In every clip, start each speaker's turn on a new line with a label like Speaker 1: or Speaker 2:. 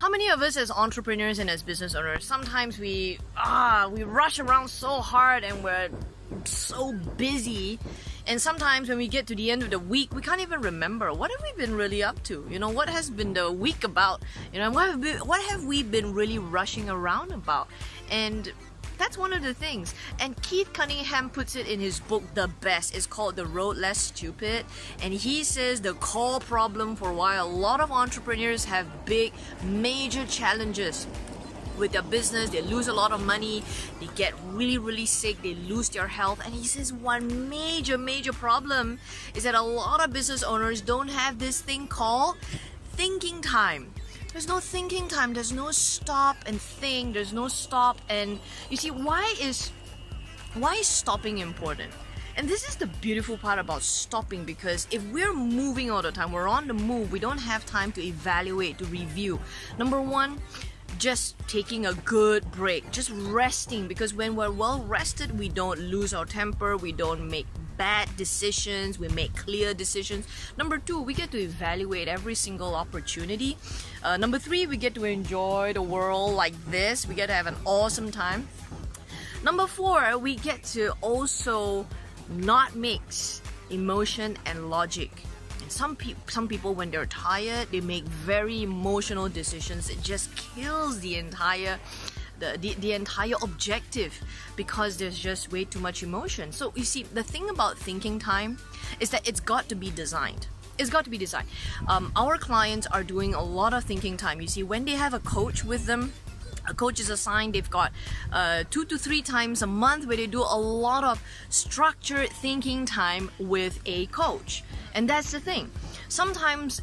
Speaker 1: How many of us as entrepreneurs and as business owners, sometimes we rush around so hard and we're so busy, and sometimes when we get to the end of the week, we can't even remember what have we been really up to. What has been the week about? What have we been really rushing around about? And that's one of the things. And Keith Cunningham puts it in his book, The Best. It's called The Road Less Stupid. And he says the core problem for why a lot of entrepreneurs have big, major challenges with their business, they lose a lot of money, they get really, really sick, they lose their health. And he says one major problem is that a lot of business owners don't have this thing called thinking time. There's no thinking time. There's no stop and think. There's no stop. And you see, why is stopping important? And this is the beautiful part about stopping, because if we're moving all the time, we're on the move, we don't have time to evaluate, to review. Number one, just taking a good break, just resting, because when we're well rested, we don't lose our temper, we don't make bad decisions, we make clear decisions. Number two, we get to evaluate every single opportunity. Number three, we get to enjoy the world like this. We get to have an awesome time. Number four, we get to also not mix emotion and logic. And some people, when they're tired, they make very emotional decisions. It just kills the entire objective, because there's just way too much emotion. So you see, the thing about thinking time is that it's got to be designed. It's got to be designed. Our clients are doing a lot of thinking time. You see, when they have a coach with them, a coach is assigned, they've got 2 to 3 times a month where they do a lot of structured thinking time with a coach. And that's the thing. Sometimes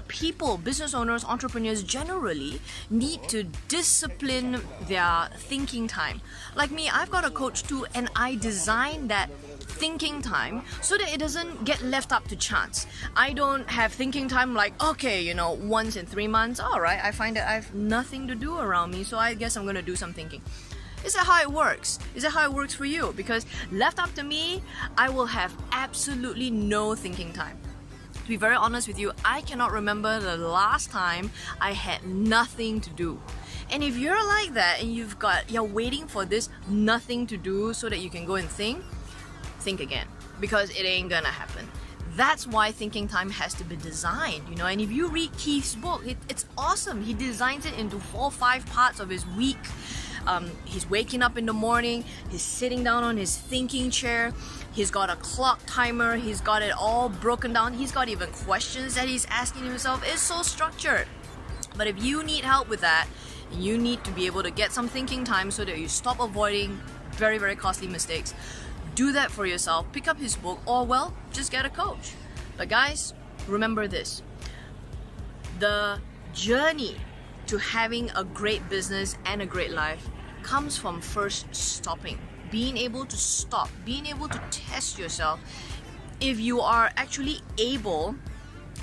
Speaker 1: people, business owners, entrepreneurs generally need to discipline their thinking time. Like me, I've got a coach too, and I design that thinking time so that it doesn't get left up to chance. I don't have thinking time like, okay, once in 3 months, alright, I find that I have nothing to do around me, so I guess I'm gonna do some thinking. Is that how it works? Is that how it works for you? Because left up to me, I will have absolutely no thinking time. To be very honest with you, I cannot remember the last time I had nothing to do. And if you're like that and you're waiting for this nothing to do so that you can go and think again, because it ain't gonna happen. That's why thinking time has to be designed, and if you read Keith's book, it's awesome. He designs it into 4 or 5 parts of his week. He's waking up in the morning, he's sitting down on his thinking chair, he's got a clock timer, he's got it all broken down, he's got even questions that he's asking himself. It's so structured. But if you need help with that, you need to be able to get some thinking time so that you stop avoiding very, very costly mistakes. Do that for yourself. Pick up his book, or just get a coach. But guys, remember this. The journey to having a great business and a great life comes from first stopping. Being able to stop, being able to test yourself. If you are actually able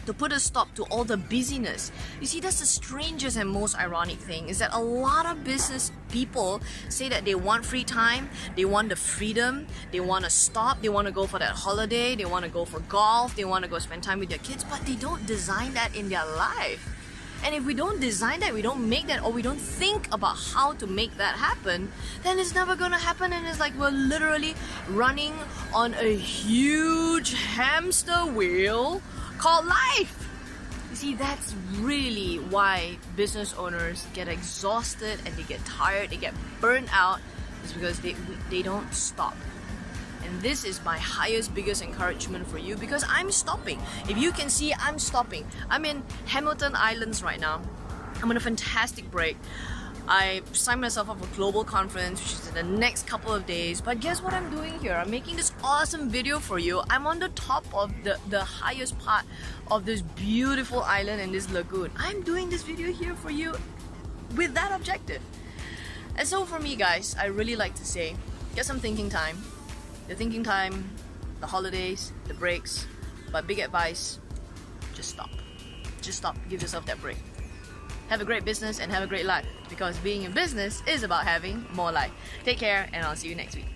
Speaker 1: to put a stop to all the busyness. You see, that's the strangest and most ironic thing, is that a lot of business people say that they want free time, they want the freedom, they want to stop, they want to go for that holiday, they want to go for golf, they want to go spend time with their kids, but they don't design that in their life. And if we don't design that, we don't make that, or we don't think about how to make that happen, then it's never gonna happen, and it's like we're literally running on a huge hamster wheel called life. You see, that's really why business owners get exhausted and they get tired, they get burnt out, is because they don't stop. And this is my biggest encouragement for you, because I'm stopping. If you can see, I'm stopping. I'm in Hamilton Islands right now. I'm on a fantastic break. I signed myself up for a global conference, which is in the next couple of days. But guess what I'm doing here? I'm making this awesome video for you. I'm on the top of the highest part of this beautiful island and this lagoon. I'm doing this video here for you with that objective. And so for me, guys, I really like to say, get some thinking time. The thinking time, the holidays, the breaks. But big advice, just stop. Just stop. Give yourself that break. Have a great business and have a great life, because being in business is about having more life. Take care, and I'll see you next week.